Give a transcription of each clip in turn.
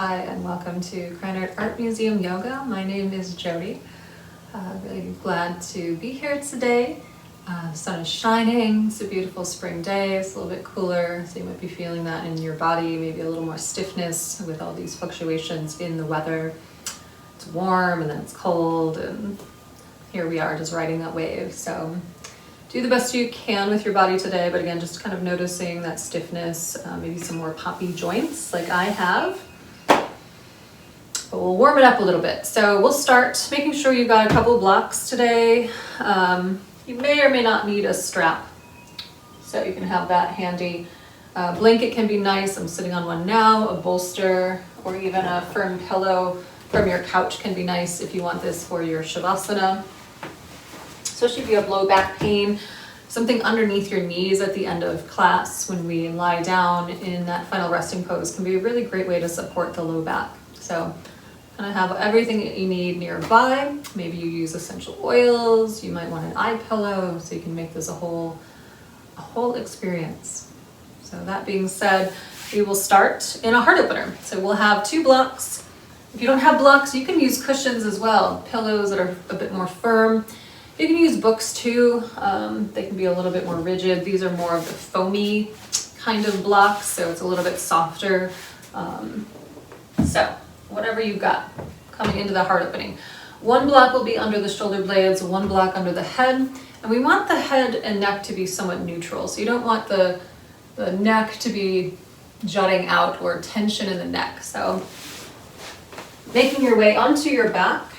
Hi, and welcome to Kreinert Art Museum Yoga. My name is Jody. Really glad to be here today. The sun is shining, it's a beautiful spring day, it's a little bit cooler, so you might be feeling that in your body, maybe a little more stiffness with all these fluctuations in the weather. It's warm and then it's cold, and here we are just riding that wave. So do the best you can with your body today, but again, just kind of noticing that stiffness, maybe some more poppy joints like I have. But we'll warm it up a little bit. So we'll start making sure you've got a couple of blocks today. You may or may not need a strap, so you can have that handy. Blanket can be nice. I'm sitting on one now. A bolster or even a firm pillow from your couch can be nice if you want this for your Shavasana. Especially if you have low back pain, something underneath your knees at the end of class when we lie down in that final resting pose can be a really great way to support the low back. So kind of have everything that you need nearby. Maybe you use essential oils. You might want an eye pillow so you can make this a whole experience. So that being said, we will start in a heart opener. So we'll have 2 blocks. If you don't have blocks, you can use cushions as well, pillows that are a bit more firm. You can use books too. They can be a little bit more rigid. These are more of the foamy kind of blocks, so it's a little bit softer. So whatever you've got coming into the heart opening. 1 block will be under the shoulder blades, 1 block under the head. And we want the head and neck to be somewhat neutral. So you don't want the neck to be jutting out or tension in the neck. So making your way onto your back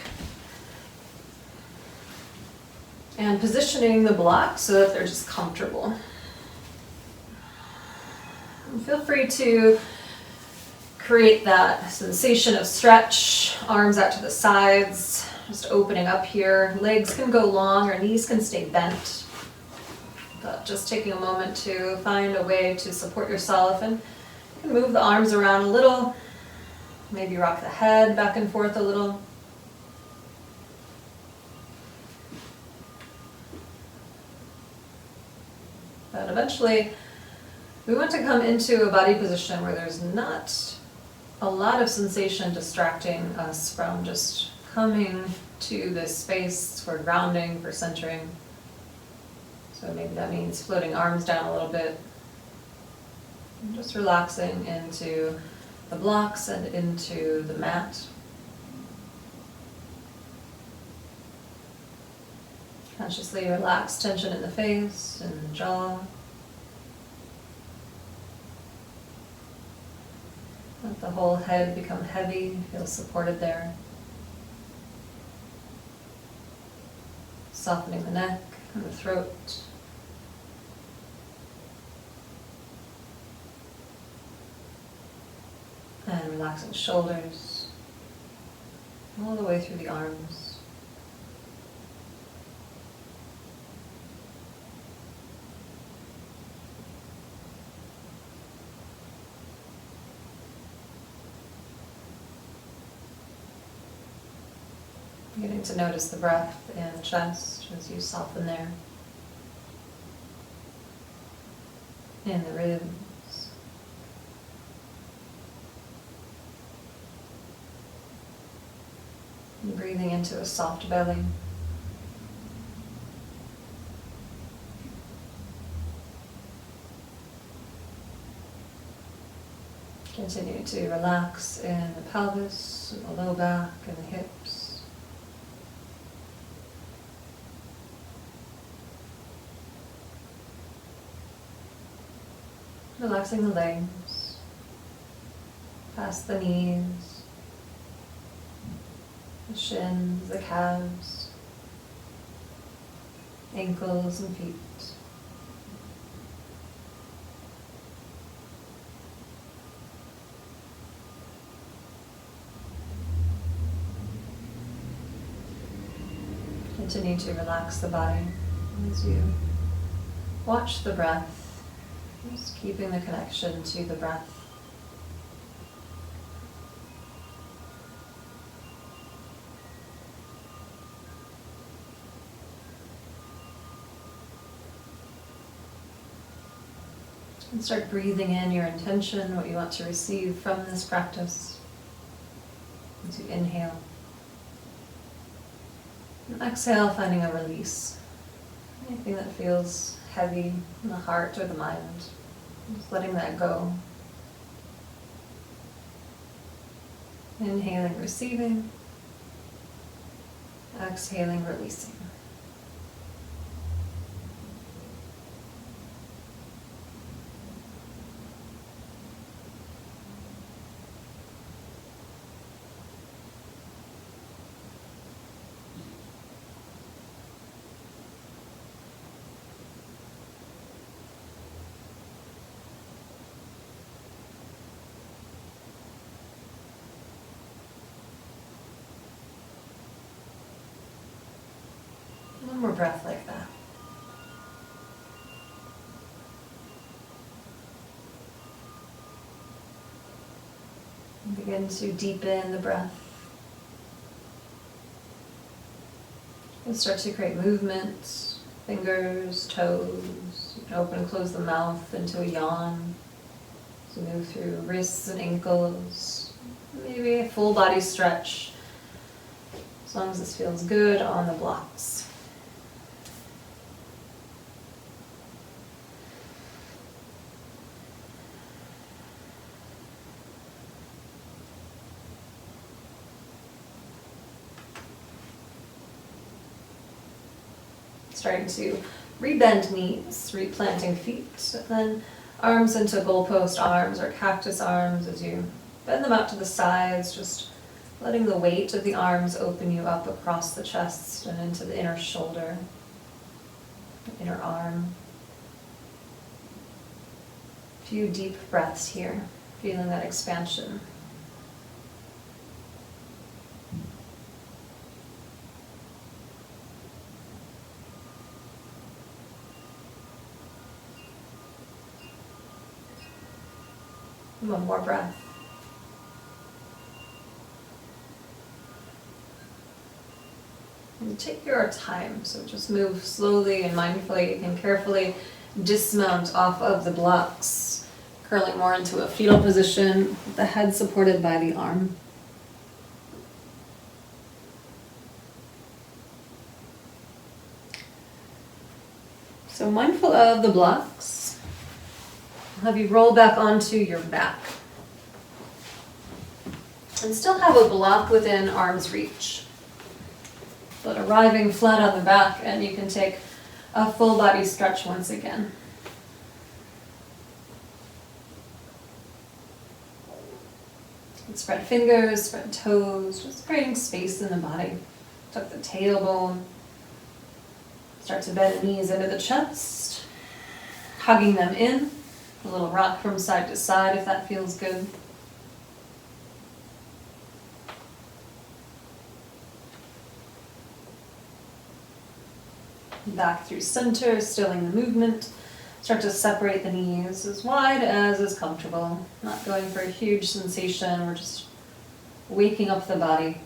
and positioning the blocks so that they're just comfortable. And feel free to create that sensation of stretch, arms out to the sides, just opening up here. Legs can go long or knees can stay bent. But just taking a moment to find a way to support yourself, and you can move the arms around a little, maybe rock the head back and forth a little. But eventually, we want to come into a body position where there's not a lot of sensation distracting us from just coming to this space for grounding, for centering. So maybe that means floating arms down a little bit, and just relaxing into the blocks and into the mat. Consciously relax tension in the face and the jaw. Let the whole head become heavy, feel supported there. Softening the neck and the throat. And relaxing shoulders, all the way through the arms. Beginning to notice the breath in the chest as you soften there. In the ribs. And breathing into a soft belly. Continue to relax in the pelvis, and the low back, and the hips. Relaxing the legs, past the knees, the shins, the calves, ankles and feet. Continue to relax the body as you watch the breath. Just keeping the connection to the breath. And start breathing in your intention, what you want to receive from this practice. As you inhale. And exhale, finding a release. Anything that feels heavy in the heart or the mind, just letting that go. Inhaling, receiving. Exhaling, releasing. One more breath like that. And begin to deepen the breath. And start to create movement, fingers, toes. You can open and close the mouth into a yawn. So move through wrists and ankles. Maybe a full body stretch, as long as this feels good on the blocks. Starting to rebend knees, replanting feet, and then arms into goalpost arms or cactus arms as you bend them out to the sides, just letting the weight of the arms open you up across the chest and into the inner shoulder, the inner arm. A few deep breaths here, feeling that expansion. One more breath. And take your time, so just move slowly and mindfully. You can carefully dismount off of the blocks, curling more into a fetal position, with the head supported by the arm. So mindful of the blocks. Have you roll back onto your back. And still have a block within arm's reach. But arriving flat on the back, and you can take a full body stretch once again. And spread fingers, spread toes, just creating space in the body. Tuck the tailbone. Start to bend the knees into the chest, hugging them in. A little rock from side to side if that feels good. Back through center, stilling the movement. Start to separate the knees as wide as is comfortable. Not going for a huge sensation, we're just waking up the body,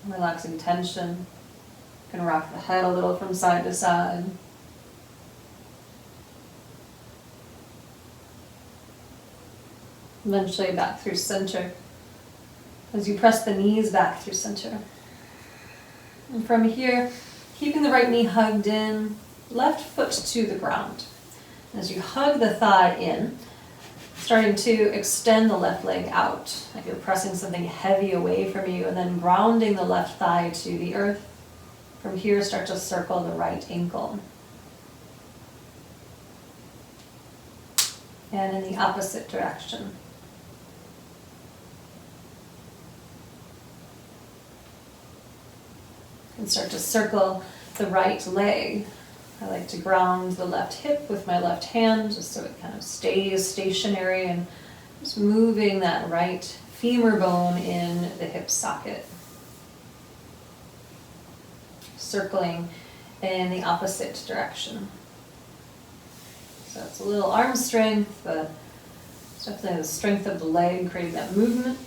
relaxing tension. You can rock the head a little from side to side. Eventually back through center as you press the knees back through center. And from here, keeping the right knee hugged in, left foot to the ground. As you hug the thigh in, starting to extend the left leg out, like you're pressing something heavy away from you, and then grounding the left thigh to the earth. From here, start to circle the right ankle. And in the opposite direction. And start to circle the right leg. I like to ground the left hip with my left hand just so it kind of stays stationary, and just moving that right femur bone in the hip socket. Circling in the opposite direction. So it's a little arm strength, but it's definitely the strength of the leg creating that movement.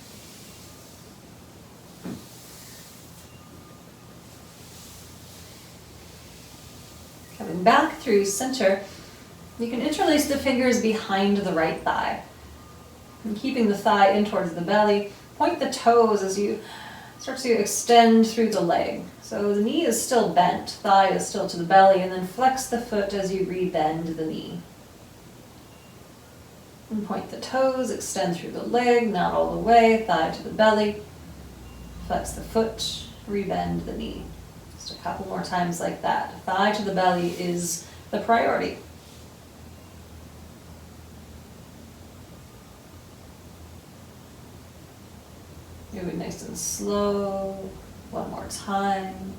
Coming back through center, you can interlace the fingers behind the right thigh. And keeping the thigh in towards the belly, point the toes as you start to extend through the leg. So the knee is still bent, thigh is still to the belly, and then flex the foot as you rebend the knee. And point the toes, extend through the leg, not all the way, thigh to the belly. Flex the foot, rebend the knee. Just a couple more times like that. Thigh to the belly is the priority. Do it nice and slow. One more time.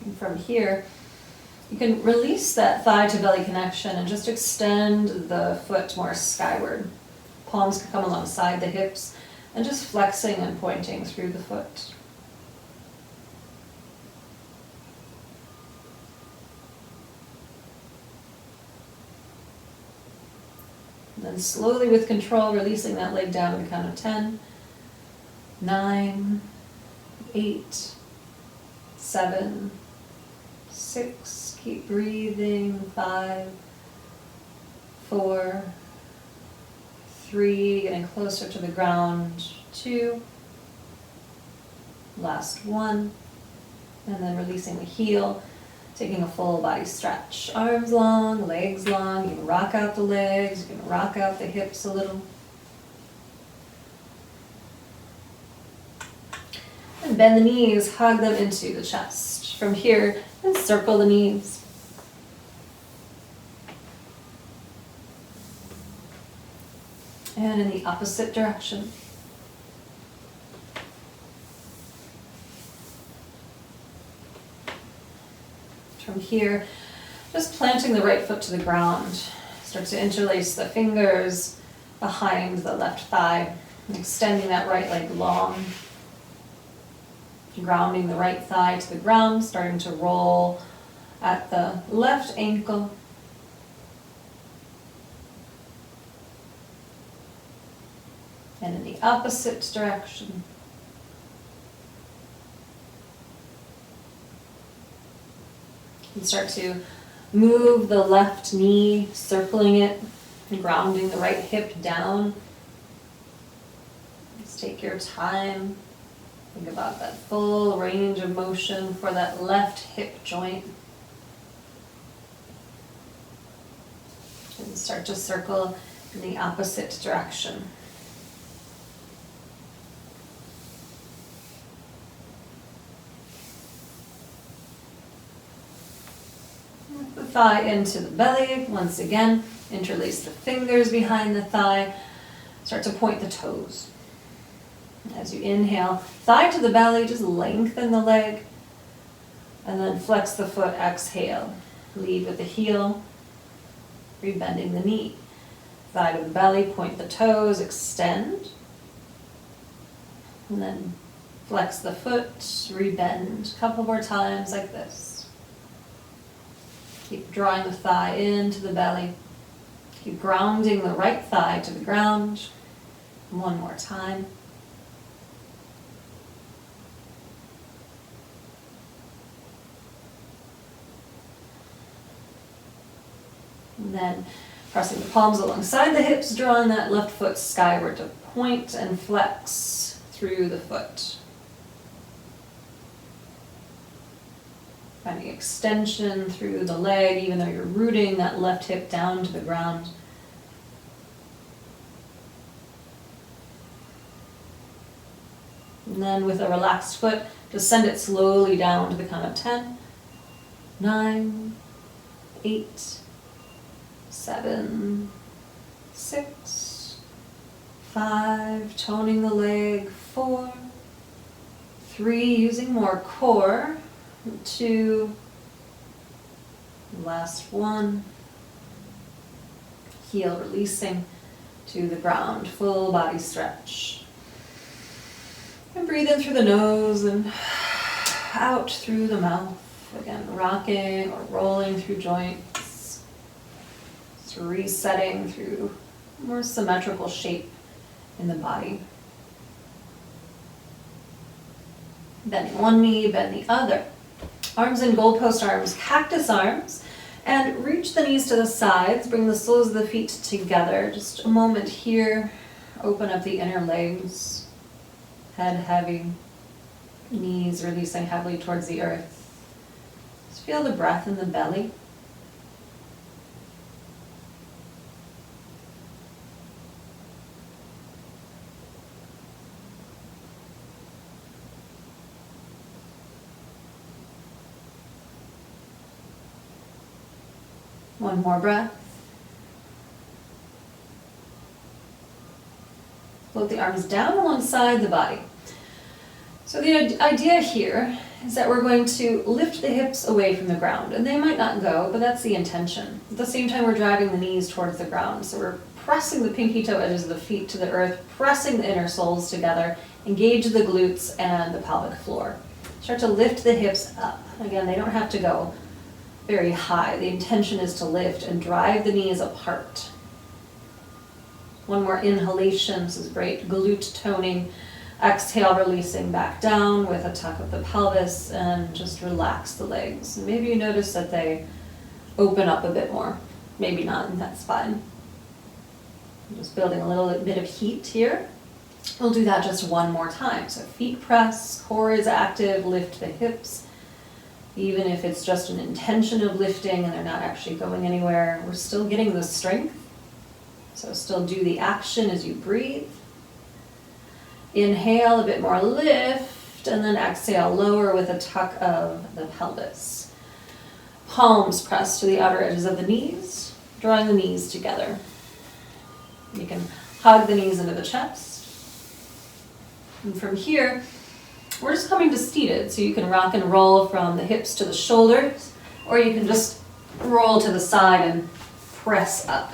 And from here, you can release that thigh to belly connection and just extend the foot more skyward. Palms can come alongside the hips and just flexing and pointing through the foot. And then slowly with control, releasing that leg down to the count of 10, 9, 8, 7, 6, keep breathing, 5, 4, 3, getting closer to the ground, 2, last 1, and then releasing the heel, taking a full body stretch. Arms long, legs long, you can rock out the legs, you can rock out the hips a little. And bend the knees, hug them into the chest. From here, encircle the knees. And in the opposite direction. From here, just planting the right foot to the ground. Start to interlace the fingers behind the left thigh, and extending that right leg long. Grounding the right thigh to the ground, starting to roll at the left ankle. And in the opposite direction. And start to move the left knee, circling it, and grounding the right hip down. Just take your time. Think about that full range of motion for that left hip joint. And start to circle in the opposite direction. The thigh into the belly. Once again, interlace the fingers behind the thigh. Start to point the toes. As you inhale, thigh to the belly, just lengthen the leg. And then flex the foot, exhale. Lead with the heel, rebending the knee. Thigh to the belly, point the toes, extend. And then flex the foot, rebend. A couple more times like this. Keep drawing the thigh into the belly. Keep grounding the right thigh to the ground. One more time. And then pressing the palms alongside the hips, drawing that left foot skyward to point and flex through the foot. Finding extension through the leg, even though you're rooting that left hip down to the ground. And then with a relaxed foot, just send it slowly down to the count of 10, 9, 8, 7, 6, 5, toning the leg, 4, 3, using more core, 2, last 1, heel releasing to the ground, full body stretch. And breathe in through the nose and out through the mouth. Again, rocking or rolling through joints. Just resetting through more symmetrical shape in the body. Bend one knee, bend the other. Arms in goalpost arms, cactus arms, and reach the knees to the sides, bring the soles of the feet together. Just a moment here, open up the inner legs, head heavy, knees releasing heavily towards the earth. Just feel the breath in the belly. One more breath. Float the arms down alongside the body. So the idea here is that we're going to lift the hips away from the ground, and they might not go, but that's the intention. At the same time, we're driving the knees towards the ground. So we're pressing the pinky toe edges of the feet to the earth, pressing the inner soles together, engage the glutes and the pelvic floor. Start to lift the hips up. Again, they don't have to go very high. The intention is to lift and drive the knees apart. One more inhalation. This is great glute toning. Exhale, releasing back down with a tuck of the pelvis, and just relax the legs. Maybe you notice that they open up a bit more. Maybe not, and that's fine. I'm just building a little bit of heat here. We'll do that just one more time. So feet press, core is active, lift the hips. Even if it's just an intention of lifting and they're not actually going anywhere, we're still getting the strength. So still do the action as you breathe. Inhale, a bit more lift, and then exhale, lower with a tuck of the pelvis. Palms press to the outer edges of the knees, drawing the knees together. You can hug the knees into the chest. And from here, we're just coming to seated, so you can rock and roll from the hips to the shoulders, or you can just roll to the side and press up.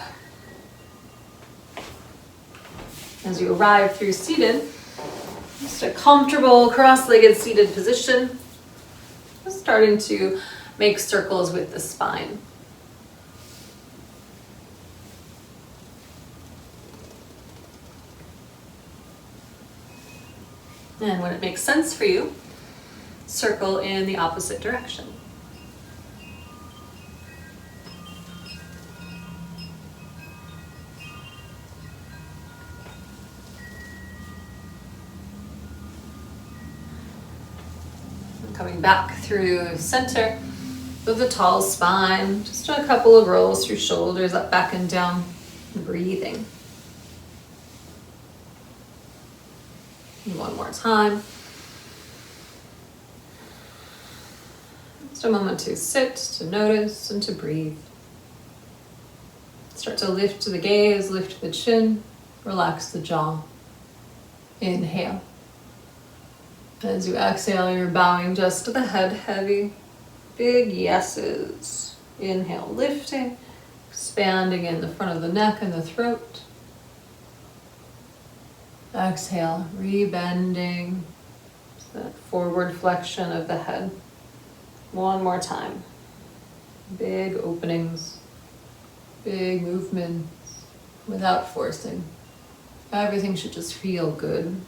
As you arrive through seated, just a comfortable cross-legged seated position, just starting to make circles with the spine. And when it makes sense for you, circle in the opposite direction. And coming back through center with a tall spine, just a couple of rolls through shoulders, up, back, and down, breathing. One more time. Just a moment to sit, to notice, and to breathe. Start to lift the gaze, lift the chin, relax the jaw. Inhale. As you exhale, you're bowing just to the head, heavy. Big yeses. Inhale, lifting, expanding in the front of the neck and the throat. Exhale, rebending, that forward flexion of the head. One more time. Big openings, big movements, without forcing. Everything should just feel good.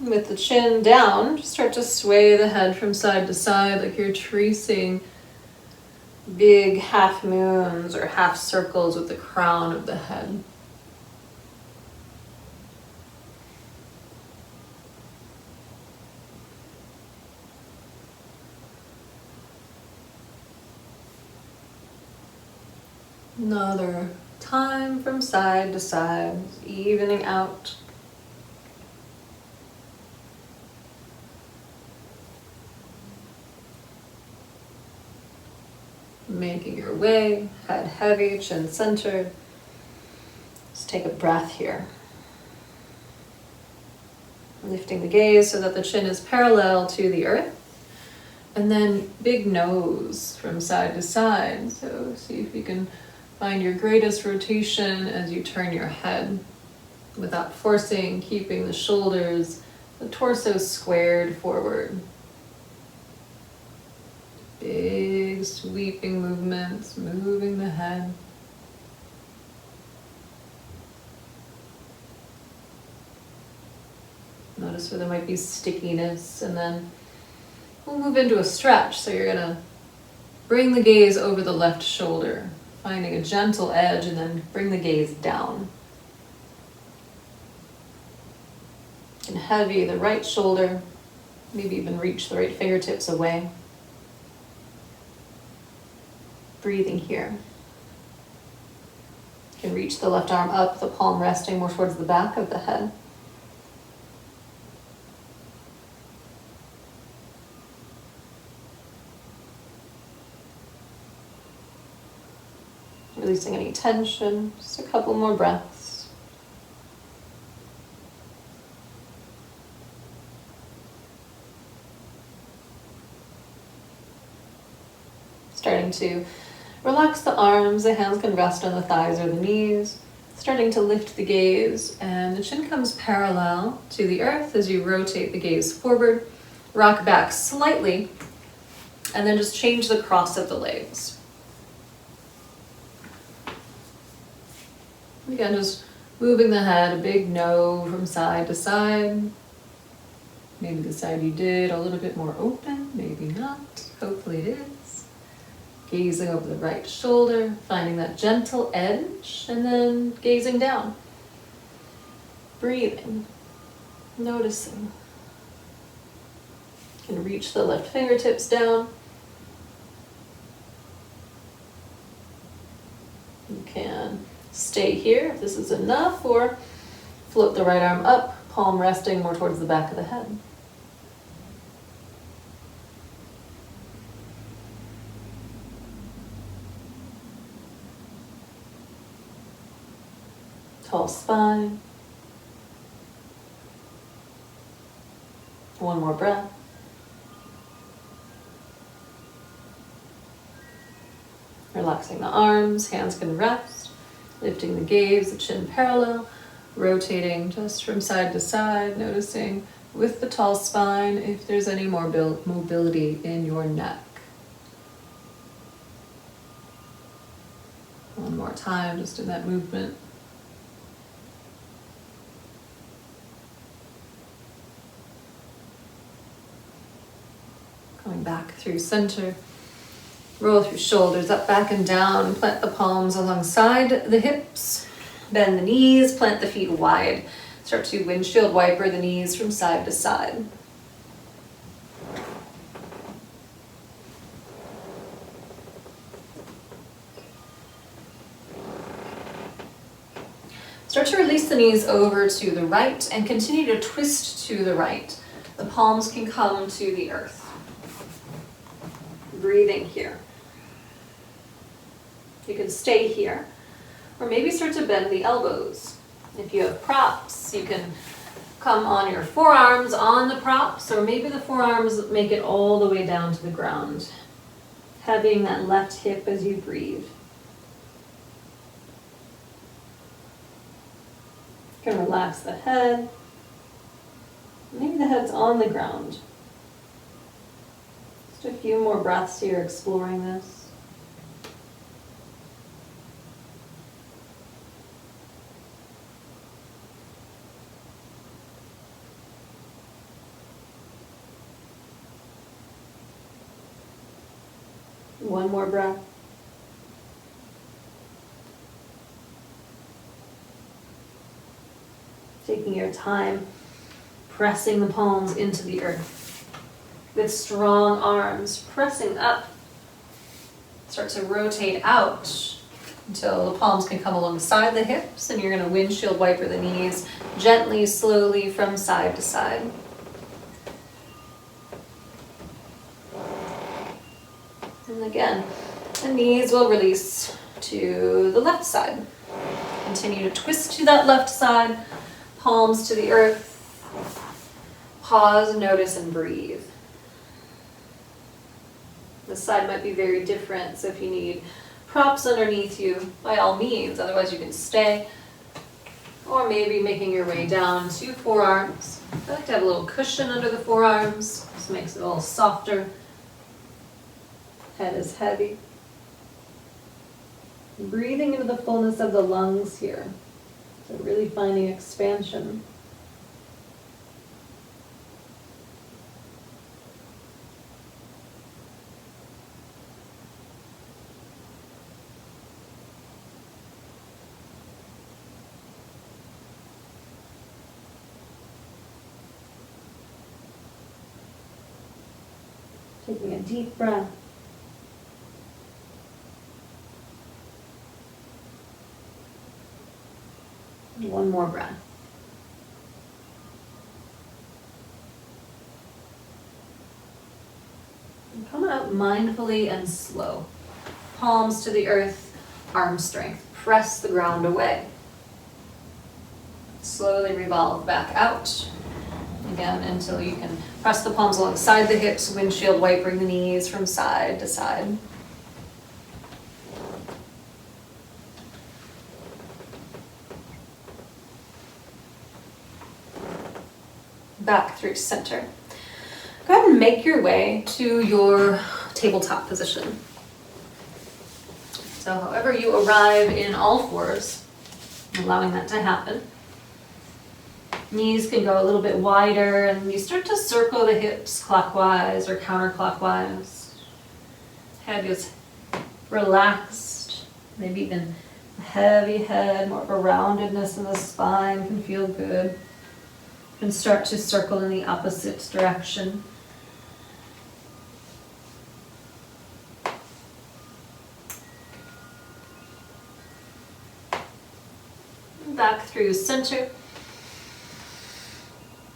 With the chin down, just start to sway the head from side to side like you're tracing big half moons or half circles with the crown of the head. Another time from side to side, evening out. Making your way, head heavy, chin centered. Just take a breath here. Lifting the gaze so that the chin is parallel to the earth. And then big nose from side to side. So see if you can find your greatest rotation as you turn your head without forcing, keeping the shoulders, the torso squared forward. Big sweeping movements, moving the head. Notice where there might be stickiness, and then we'll move into a stretch. So you're gonna bring the gaze over the left shoulder, finding a gentle edge, and then bring the gaze down. And heavy the right shoulder, maybe even reach the right fingertips away. Breathing here. You can reach the left arm up, the palm resting more towards the back of the head. Releasing any tension, just a couple more breaths. Starting to relax the arms, the hands can rest on the thighs or the knees. Starting to lift the gaze, and the chin comes parallel to the earth as you rotate the gaze forward. Rock back slightly, and then just change the cross of the legs. Again, just moving the head, a big no from side to side. Maybe the side you did a little bit more open, maybe not. Hopefully it is. Gazing over the right shoulder, finding that gentle edge, and then gazing down. Breathing, noticing. You can reach the left fingertips down. You can stay here if this is enough, or float the right arm up, palm resting more towards the back of the head. Tall spine. One more breath. Relaxing the arms, hands can rest. Lifting the gaze, the chin parallel. Rotating just from side to side, noticing with the tall spine if there's any more mobility in your neck. One more time, just in that movement. Going back through center. Roll through shoulders, up, back, and down. Plant the palms alongside the hips. Bend the knees, plant the feet wide. Start to windshield wiper the knees from side to side. Start to release the knees over to the right and continue to twist to the right. The palms can come to the earth. Breathing here. You can stay here, or maybe start to bend the elbows. If you have props, you can come on your forearms on the props, or maybe the forearms make it all the way down to the ground. Heavying that left hip as you breathe. You can relax the head. Maybe the head's on the ground. Just a few more breaths here exploring this. One more breath. Taking your time, pressing the palms into the earth. With strong arms, pressing up. Start to rotate out until the palms can come alongside the hips, and you're going to windshield wiper the knees gently, slowly from side to side. And again, the knees will release to the left side. Continue to twist to that left side, palms to the earth. Pause, notice, and breathe. This side might be very different, so if you need props underneath you, by all means, otherwise you can stay. Or maybe making your way down to forearms. I like to have a little cushion under the forearms. This makes it a little softer. Head is heavy. Breathing into the fullness of the lungs here. So really finding expansion. Taking a deep breath. One more breath. And come up mindfully and slow. Palms to the earth, arm strength. Press the ground away. Slowly revolve back out. Again, until you can press the palms alongside the hips, windshield wipering the knees from side to side. Back through center. Go ahead and make your way to your tabletop position. So however you arrive in all fours, allowing that to happen. Knees can go a little bit wider and you start to circle the hips clockwise or counterclockwise. Head is relaxed, maybe even a heavy head, more of a roundedness in the spine can feel good. You can start to circle in the opposite direction. Back through center.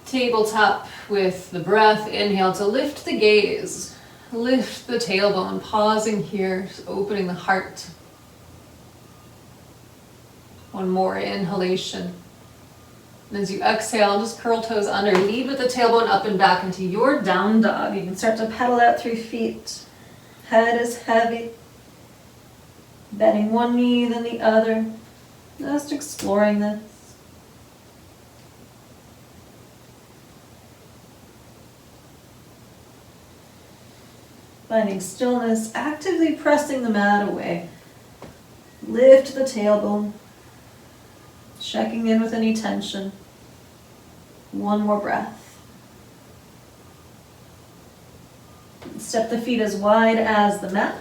Tabletop with the breath. Inhale to lift the gaze. Lift the tailbone. Pausing here, just opening the heart. One more inhalation. And as you exhale, just curl toes under. Lead with the tailbone up and back into your down dog. You can start to pedal out through feet. Head is heavy. Bending one knee, then the other. Just exploring this. Finding stillness, actively pressing the mat away. Lift the tailbone. Checking in with any tension. One more breath. Step the feet as wide as the mat.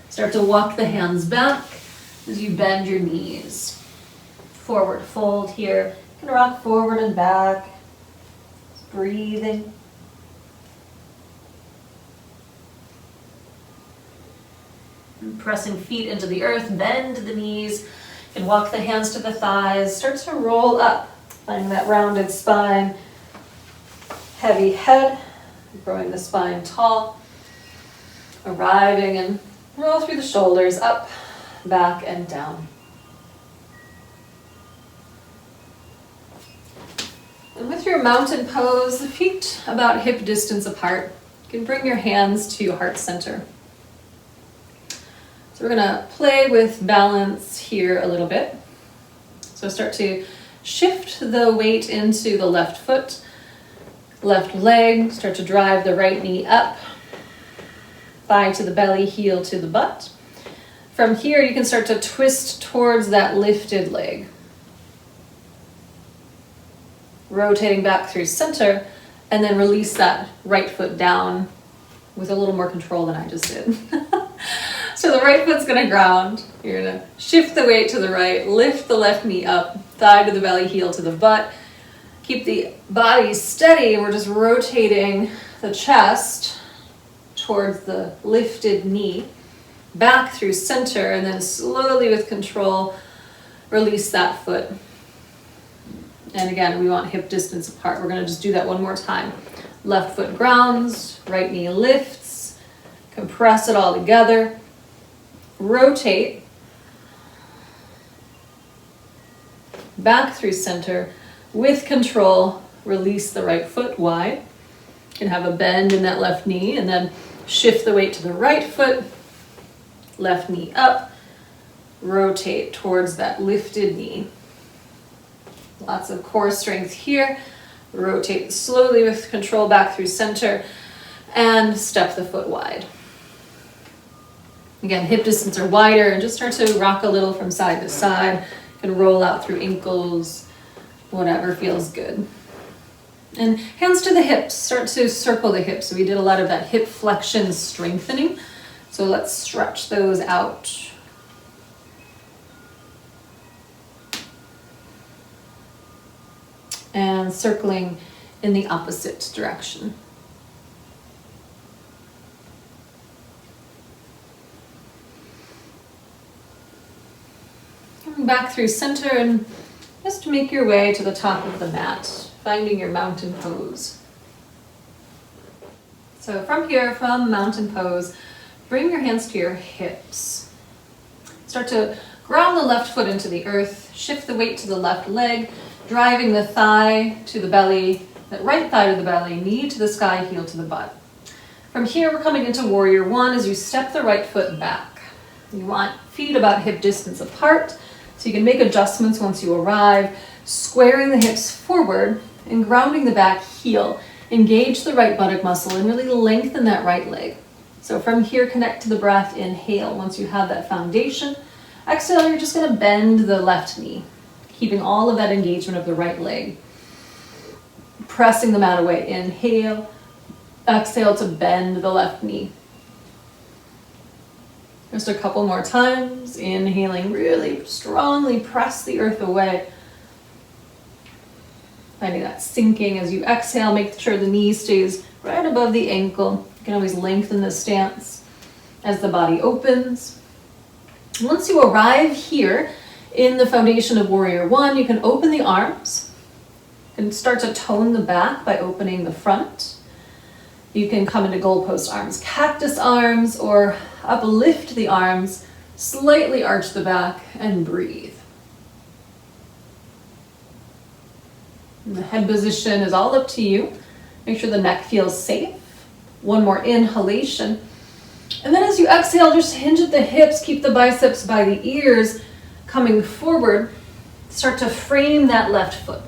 Start to walk the hands back as you bend your knees. Forward fold here. You can rock forward and back. Just breathing. And pressing feet into the earth, bend the knees, and walk the hands to the thighs. Start to roll up, finding that rounded spine. Heavy head, growing the spine tall. Arriving and roll through the shoulders, up, back, and down. And with your mountain pose, the feet about hip distance apart, you can bring your hands to heart center. So we're gonna play with balance here a little bit. So start to shift the weight into the left foot, left leg, start to drive the right knee up, thigh to the belly, heel to the butt. From here, you can start to twist towards that lifted leg. Rotating back through center, and then release that right foot down with a little more control than I just did. So the right foot's gonna ground. You're gonna shift the weight to the right, lift the left knee up, thigh to the belly, heel to the butt. Keep the body steady, and we're just rotating the chest towards the lifted knee, back through center, and then slowly with control, release that foot. And again, we want hip distance apart. We're gonna just do that one more time. Left foot grounds, right knee lifts, compress it all together, rotate, back through center, with control, release the right foot wide. You can have a bend in that left knee, and then shift the weight to the right foot, left knee up, rotate towards that lifted knee. Lots of core strength here. Rotate slowly with control back through center and step the foot wide. Again, hip distance are wider, and just start to rock a little from side to side. You can roll out through ankles, whatever feels good. And hands to the hips, start to circle the hips. So we did a lot of that hip flexion strengthening. So let's stretch those out. And circling in the opposite direction. back through center and just make your way to the top of the mat, finding your mountain pose. So from here, from mountain pose, bring your hands to your hips. Start to ground the left foot into the earth, shift the weight to the left leg, driving the thigh to the belly, that right thigh to the belly, knee to the sky, heel to the butt. From here, we're coming into warrior one as you step the right foot back. You want feet about hip distance apart, so you can make adjustments once you arrive, squaring the hips forward and grounding the back heel. Engage the right buttock muscle and really lengthen that right leg. So from here, connect to the breath, inhale. Once you have that foundation, exhale, you're just gonna bend the left knee, keeping all of that engagement of the right leg. Pressing the mat away, inhale, exhale to bend the left knee. Just a couple more times, inhaling, really strongly press the earth away. Finding that sinking as you exhale, make sure the knee stays right above the ankle. You can always lengthen the stance as the body opens. Once you arrive here in the foundation of warrior one, you can open the arms and start to tone the back by opening the front. You can come into goalpost arms, cactus arms, or uplift the arms, slightly arch the back, and breathe. And the head position is all up to you. Make sure the neck feels safe. One more inhalation. And then as you exhale, just hinge at the hips, keep the biceps by the ears, coming forward. Start to frame that left foot.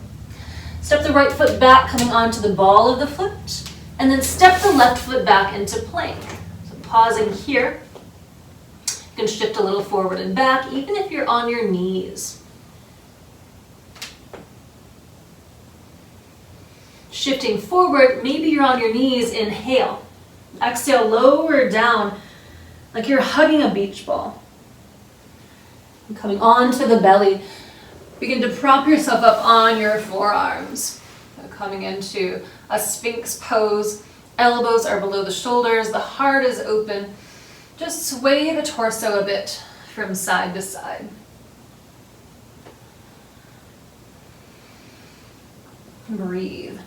Step the right foot back, coming onto the ball of the foot. And then step the left foot back into plank. So pausing here. You can shift a little forward and back, even if you're on your knees. Shifting forward, maybe you're on your knees, inhale. Exhale, lower down like you're hugging a beach ball. And coming onto the belly, begin to prop yourself up on your forearms. So coming into a sphinx pose, elbows are below the shoulders, the heart is open. Just sway the torso a bit from side to side. Breathe.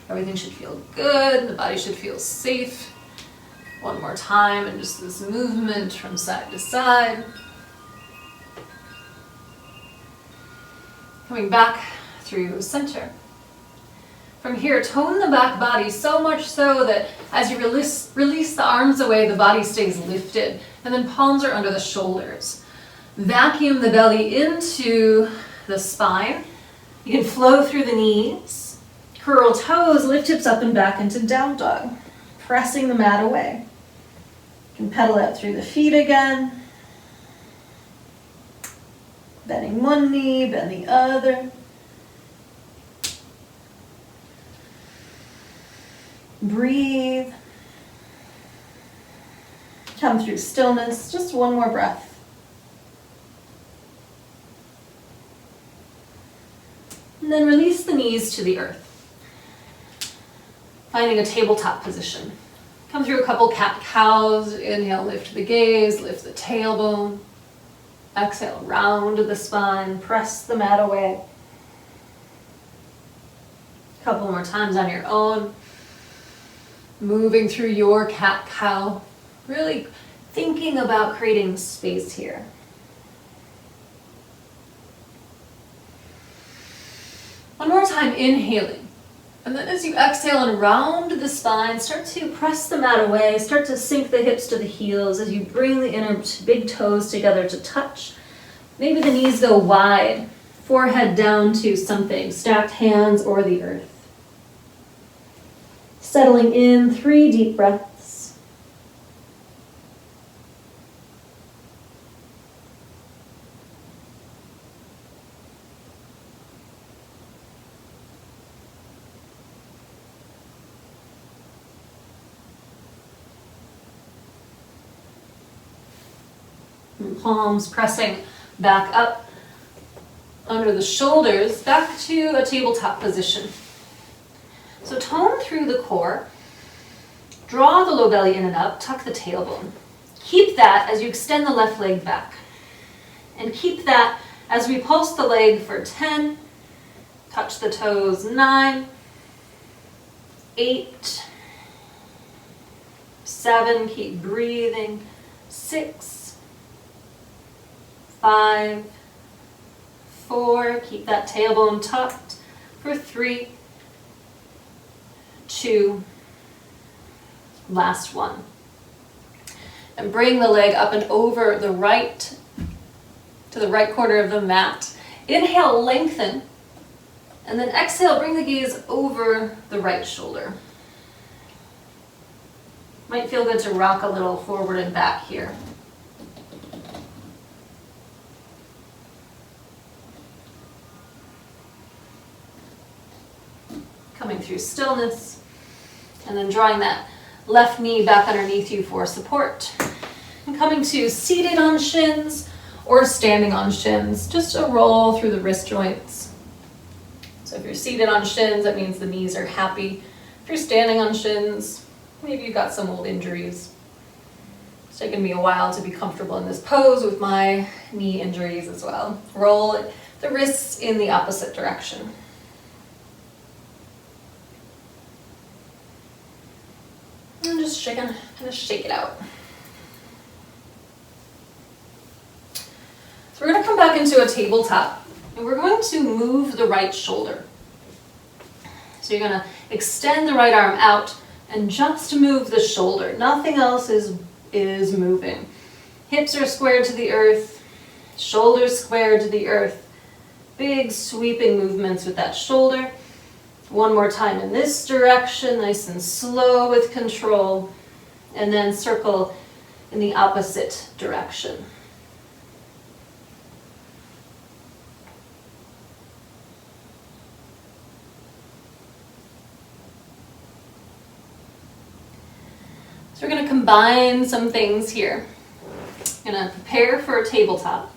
Everything should feel good, the body should feel safe. One more time, and just this movement from side to side. Coming back through center. From here, tone the back body so much so that as you release the arms away, the body stays lifted, and then palms are under the shoulders. Vacuum the belly into the spine. You can flow through the knees. Curl toes, lift hips up and back into down dog, pressing the mat away. You can pedal out through the feet again. Bending one knee, bend the other. Breathe. Come through stillness, just one more breath. And then release the knees to the earth. Finding a tabletop position. Come through a couple cat-cows. Inhale, lift the gaze, lift the tailbone. Exhale, round the spine, press the mat away. A couple more times on your own. Moving through your cat-cow. Really thinking about creating space here. One more time, inhaling. And then as you exhale and round the spine, start to press the mat away, start to sink the hips to the heels as you bring the inner big toes together to touch. Maybe the knees go wide, forehead down to something, stacked hands or the earth. Settling in, 3 deep breaths. And palms pressing back up under the shoulders, back to a tabletop position. So tone through the core, draw the low belly in and up, tuck the tailbone. Keep that as you extend the left leg back. And keep that as we pulse the leg for 10, touch the toes, 9, 8, 7, keep breathing, 6, 5, 4, keep that tailbone tucked for 3, 2, last one. And bring the leg up and over the right, to the right corner of the mat. Inhale, lengthen, and then exhale, bring the gaze over the right shoulder. Might feel good to rock a little forward and back here. Coming through stillness, and then drawing that left knee back underneath you for support. And coming to seated on shins or standing on shins, just a roll through the wrist joints. So if you're seated on shins, that means the knees are happy. If you're standing on shins, maybe you've got some old injuries. It's taken me a while to be comfortable in this pose with my knee injuries as well. Roll the wrists in the opposite direction. And just kind of shake it out. So we're going to come back into a tabletop, and we're going to move the right shoulder. So you're going to extend the right arm out and just move the shoulder. Nothing else is moving. Hips are squared to the earth, shoulders squared to the earth. Big sweeping movements with that shoulder. One more time in this direction, nice and slow with control, and then circle in the opposite direction. So we're going to combine some things here. I'm going to prepare for a tabletop.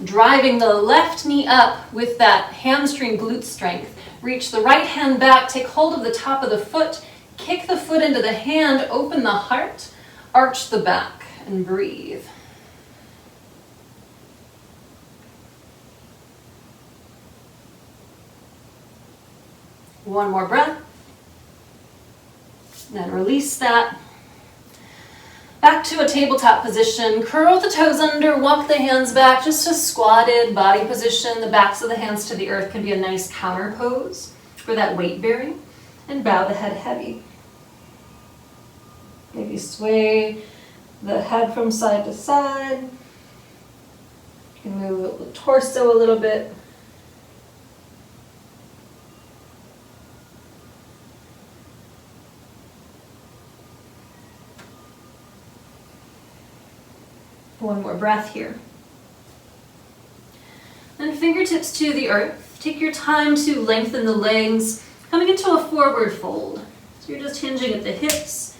Driving the left knee up with that hamstring glute strength. Reach the right hand back, take hold of the top of the foot, kick the foot into the hand, open the heart, arch the back, and breathe. One more breath. Then release that. Back to a tabletop position. Curl the toes under, walk the hands back, just a squatted body position. The backs of the hands to the earth can be a nice counter pose for that weight bearing. And bow the head heavy. Maybe sway the head from side to side. You can move the torso a little bit. One more breath here. Then fingertips to the earth. Take your time to lengthen the legs, coming into a forward fold. So you're just hinging at the hips.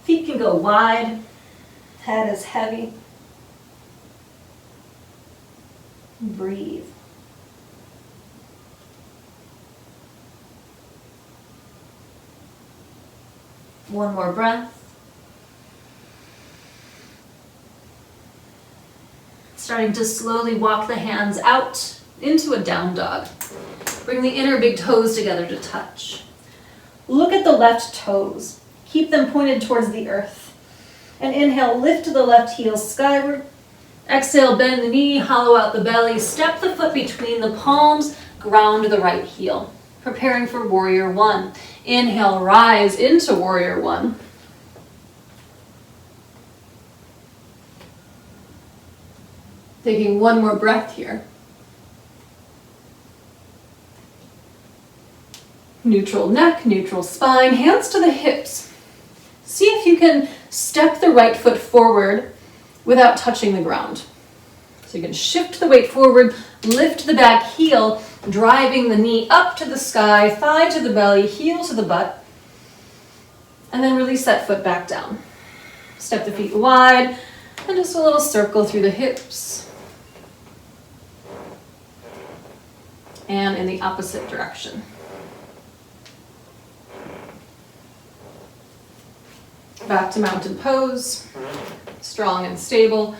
Feet can go wide. Head is heavy. Breathe. One more breath. Starting to slowly walk the hands out into a down dog. Bring the inner big toes together to touch. Look at the left toes. Keep them pointed towards the earth. And inhale, lift the left heel skyward. Exhale, bend the knee, hollow out the belly. Step the foot between the palms, ground the right heel. Preparing for warrior one. Inhale, rise into warrior one. Taking one more breath here. Neutral neck, neutral spine, hands to the hips. See if you can step the right foot forward without touching the ground. So you can shift the weight forward, lift the back heel, driving the knee up to the sky, thigh to the belly, heel to the butt, and then release that foot back down. Step the feet wide, and just a little circle through the hips. And in the opposite direction. Back to mountain pose, strong and stable,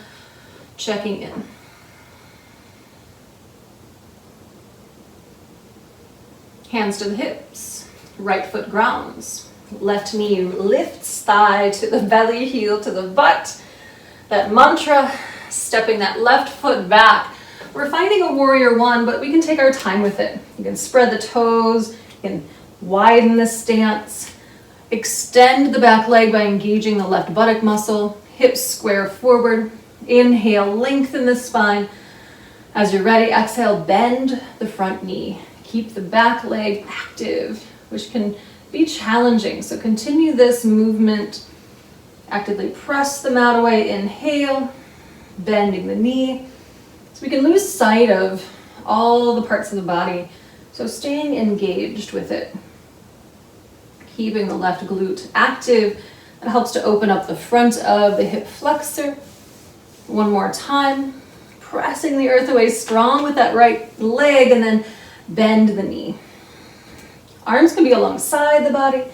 checking in. Hands to the hips, right foot grounds. Left knee lifts, thigh to the belly, heel to the butt. That mantra, stepping that left foot back. We're finding a warrior one, but we can take our time with it. You can spread the toes, you can widen the stance. Extend the back leg by engaging the left buttock muscle. Hips square forward. Inhale, lengthen the spine. As you're ready, exhale, bend the front knee. Keep the back leg active, which can be challenging. So continue this movement. Actively press the mat away. Inhale, bending the knee. So we can lose sight of all the parts of the body. So staying engaged with it. Keeping the left glute active. That helps to open up the front of the hip flexor. One more time. Pressing the earth away strong with that right leg, and then bend the knee. Arms can be alongside the body.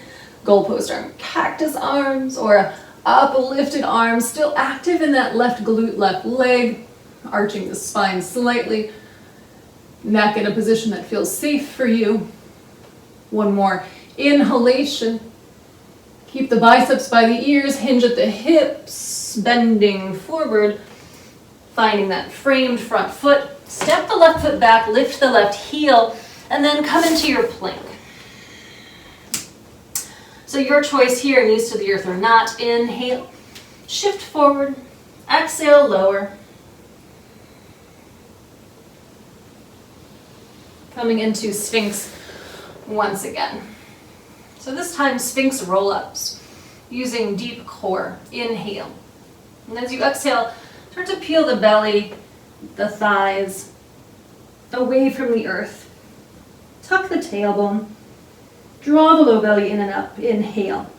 Goalpost arm, cactus arms, or uplifted arms, still active in that left glute, left leg. Arching the spine slightly. Neck in a position that feels safe for you. One more. Inhalation. Keep the biceps by the ears, hinge at the hips, bending forward, finding that framed front foot. Step the left foot back, lift the left heel, and then come into your plank. So your choice here, knees to the earth or not. Inhale, shift forward, exhale, lower. Coming into Sphinx once again. So this time, Sphinx roll-ups, using deep core. Inhale. And as you exhale, start to peel the belly, the thighs, away from the earth. Tuck the tailbone. Draw the low belly in and up. Inhale.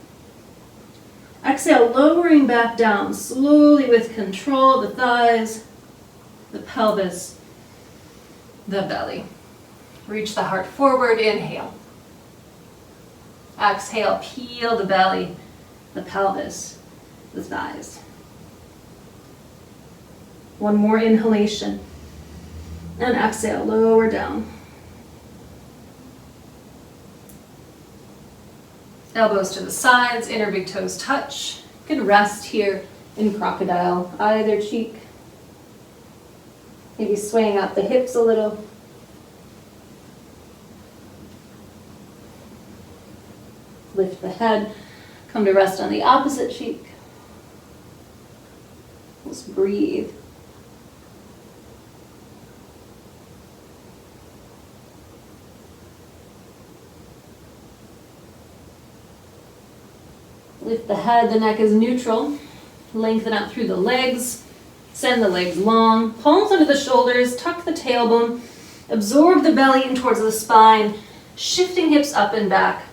Exhale, lowering back down, slowly with control, the thighs, the pelvis, the belly. Reach the heart forward. Inhale. Exhale, peel the belly, the pelvis, the thighs. One more inhalation. And exhale, lower down. Elbows to the sides, inner big toes touch. You can rest here in crocodile, either cheek. Maybe swaying out the hips a little. Lift the head, come to rest on the opposite cheek. Just breathe. Lift the head, the neck is neutral. Lengthen out through the legs. Send the legs long. Palms under the shoulders, tuck the tailbone. Absorb the belly in towards the spine. Shifting hips up and back.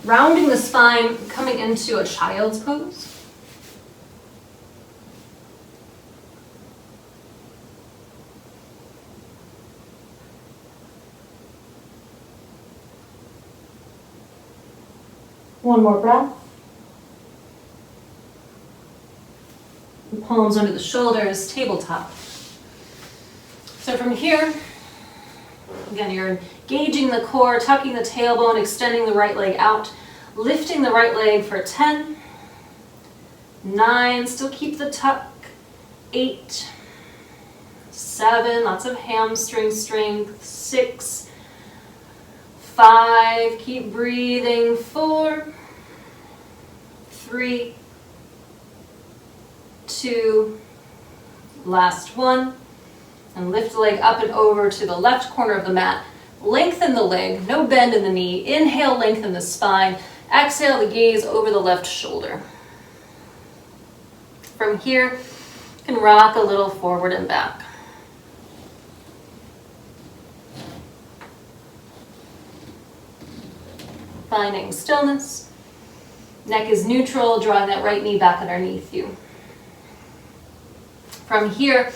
Rounding the spine, coming into a child's pose. One more breath. And palms under the shoulders, tabletop. So from here, again, you're engaging the core, tucking the tailbone, extending the right leg out, lifting the right leg for 10, 9, still keep the tuck, 8, 7, lots of hamstring strength, 6, 5, keep breathing, 4, 3, 2, last one, and lift the leg up and over to the left corner of the mat. Lengthen the leg, no bend in the knee. Inhale, lengthen the spine. Exhale, the gaze over the left shoulder. From here, you can rock a little forward and back. Finding stillness. Neck is neutral, drawing that right knee back underneath you. From here,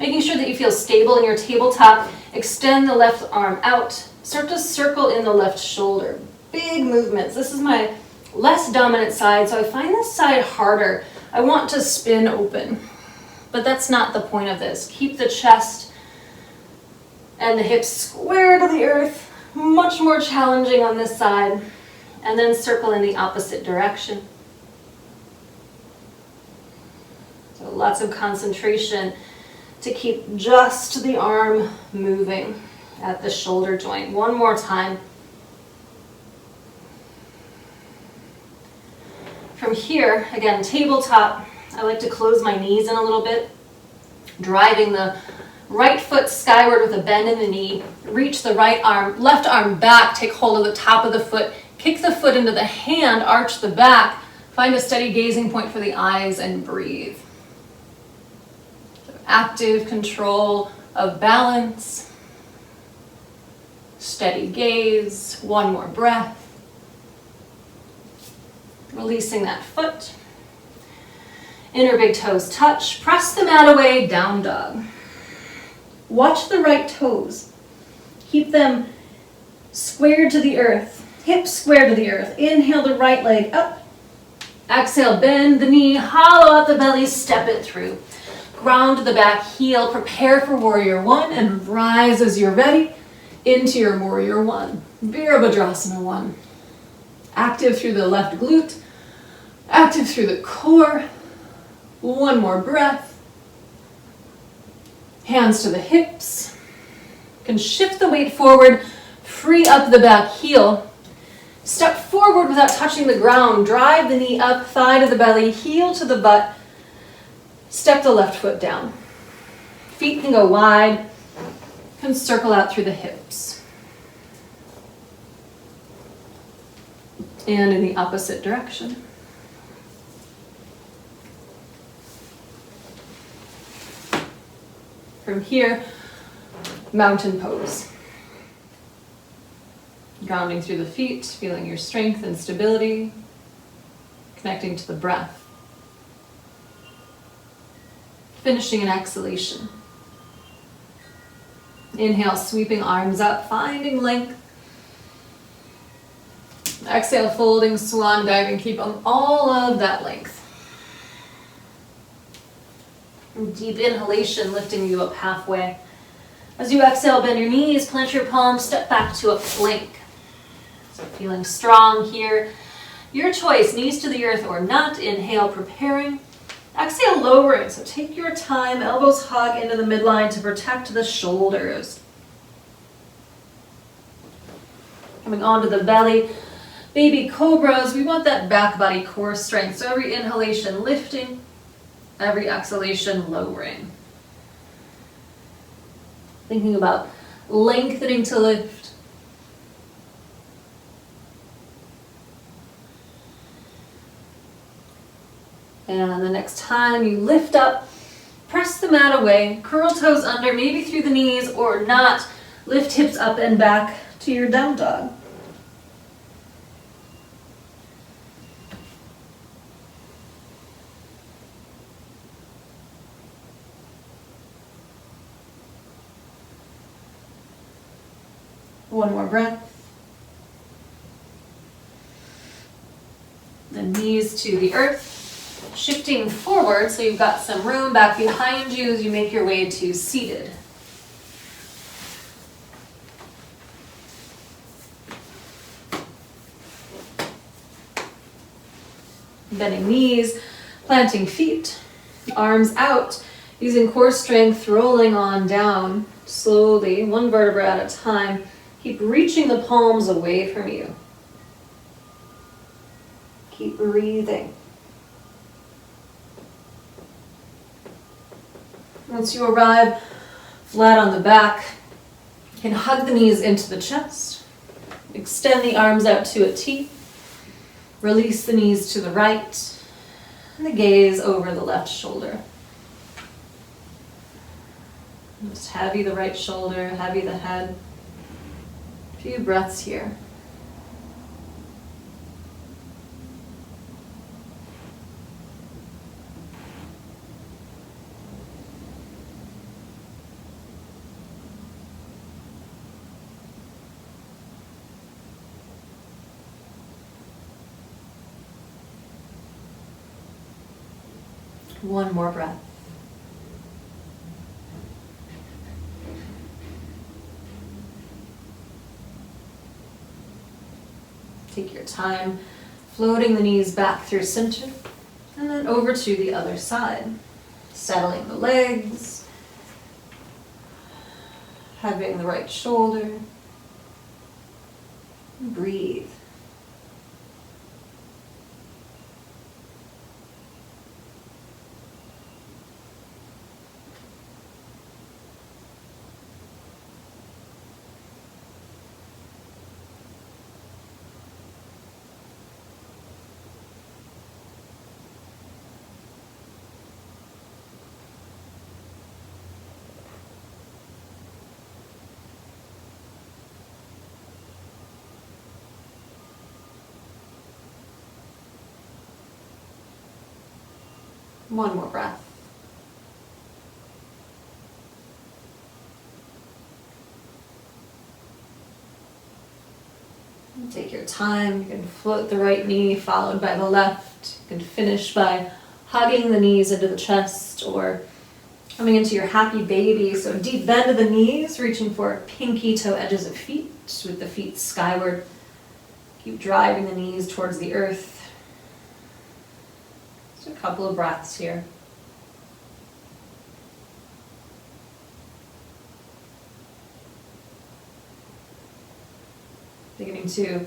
making sure that you feel stable in your tabletop. Extend the left arm out. Start to circle in the left shoulder. Big movements. This is my less dominant side, so I find this side harder. I want to spin open, but that's not the point of this. Keep the chest and the hips square to the earth. much more challenging on this side. And then circle in the opposite direction. So lots of concentration to keep just the arm moving at the shoulder joint. One more time. From here, again, tabletop, I like to close my knees in a little bit, driving the right foot skyward with a bend in the knee. Reach the left arm back, take hold of the top of the foot, kick the foot into the hand, arch the back, find a steady gazing point for the eyes, and breathe. So active control of balance, steady gaze, one more breath. Releasing that foot. Inner big toes touch. Press the mat away, down dog. Watch the right toes. Keep them squared to the earth. Hips square to the earth. Inhale the right leg up. Exhale, bend the knee, hollow out the belly, step it through. Ground to the back heel. Prepare for warrior one and rise as you're ready into your warrior one. Virabhadrasana one. Active through the left glute, active through the core. One more breath. Hands to the hips. You can shift the weight forward, free up the back heel. Step forward without touching the ground. Drive the knee up, thigh to the belly, heel to the butt. Step the left foot down. Feet can go wide. You can circle out through the hips. And in the opposite direction. From here, mountain pose. Grounding through the feet, feeling your strength and stability, connecting to the breath. Finishing an exhalation. Inhale, sweeping arms up, finding length. Exhale, folding swan dive, and keep on all of that length. Deep inhalation, lifting you up halfway. As you exhale, bend your knees, plant your palms, step back to a plank. So feeling strong here. Your choice, knees to the earth or not. Inhale, preparing. Exhale, lowering. So take your time, elbows hug into the midline to protect the shoulders. Coming onto the belly. Baby cobras, we want that back body core strength. So every inhalation lifting, every exhalation lowering. Thinking about lengthening to lift. And the next time you lift up, press the mat away, curl toes under, maybe through the knees or not. Lift hips up and back to your down dog. One more breath. The knees to the earth, shifting forward so you've got some room back behind you as you make your way to seated. Bending knees, planting feet, arms out, using core strength, rolling on down slowly, one vertebra at a time. Keep reaching the palms away from you. Keep breathing. Once you arrive flat on the back, you can hug the knees into the chest. Extend the arms out to a T. Release the knees to the right. And the gaze over the left shoulder. Just heavy the right shoulder, heavy the head. A few breaths here. One more breath. Take your time, floating the knees back through center, and then over to the other side. Settling the legs, having the right shoulder. Breathe. One more breath. Take your time. You can float the right knee followed by the left. You can finish by hugging the knees into the chest or coming into your happy baby. So deep bend of the knees, reaching for pinky toe edges of feet with the feet skyward. Keep driving the knees towards the earth. Just a couple of breaths here. Beginning to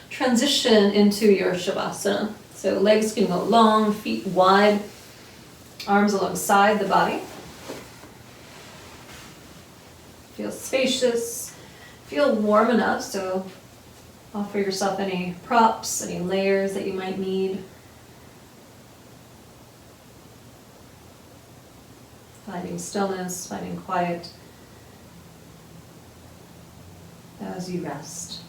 transition into your Shavasana. So legs can go long, feet wide, arms alongside the body. Feel spacious, feel warm enough, so offer yourself any props, any layers that you might need. Finding stillness, finding quiet as you rest.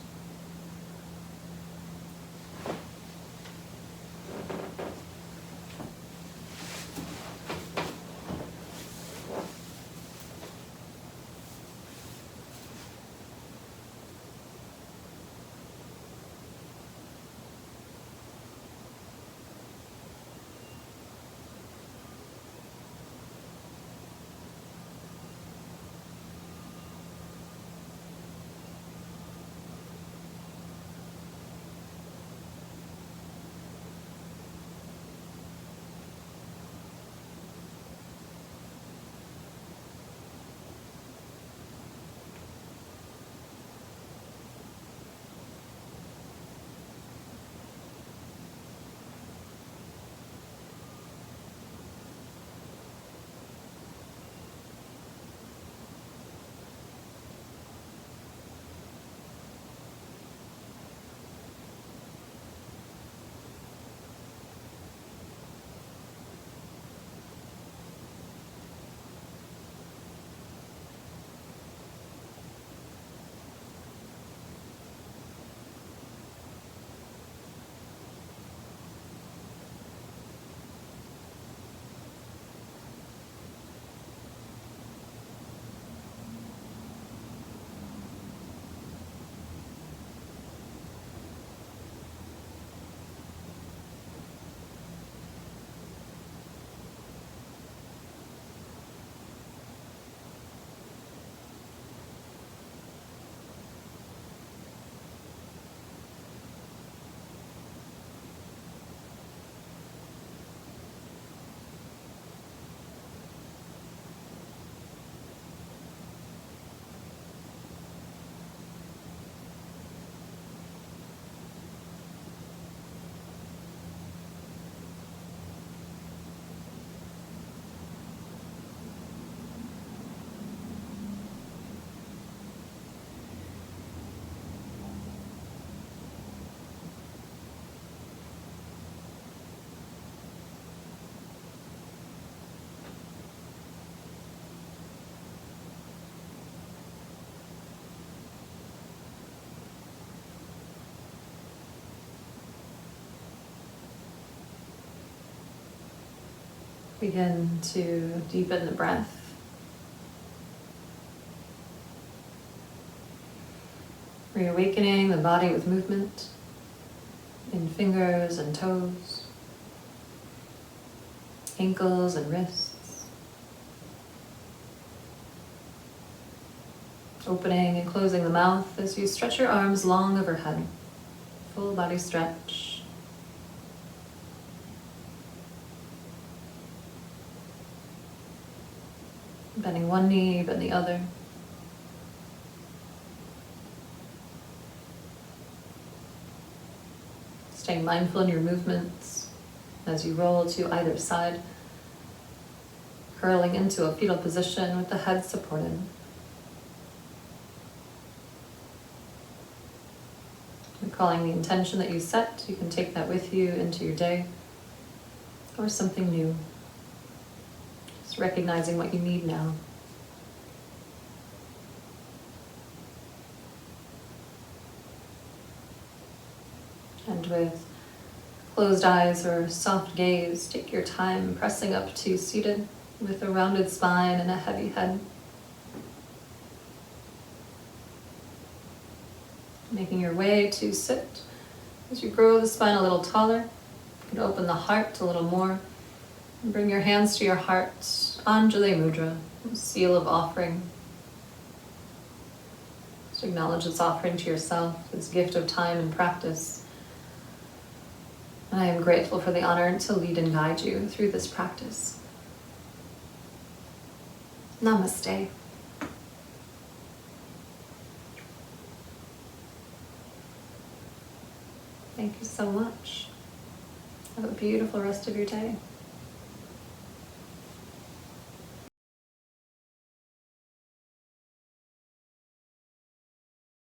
Begin to deepen the breath. Reawakening the body with movement in fingers and toes, ankles and wrists. Opening and closing the mouth as you stretch your arms long overhead, full body stretch. Bending one knee, bend the other. Staying mindful in your movements as you roll to either side, curling into a fetal position with the head supported. Recalling the intention that you set, you can take that with you into your day or something new. Just recognizing what you need now. And with closed eyes or soft gaze, take your time pressing up to seated with a rounded spine and a heavy head. Making your way to sit. As you grow the spine a little taller, you can open the heart a little more. And bring your hands to your heart, Anjali Mudra, seal of offering. Just acknowledge this offering to yourself, this gift of time and practice. And I am grateful for the honor to lead and guide you through this practice. Namaste. Thank you so much. Have a beautiful rest of your day.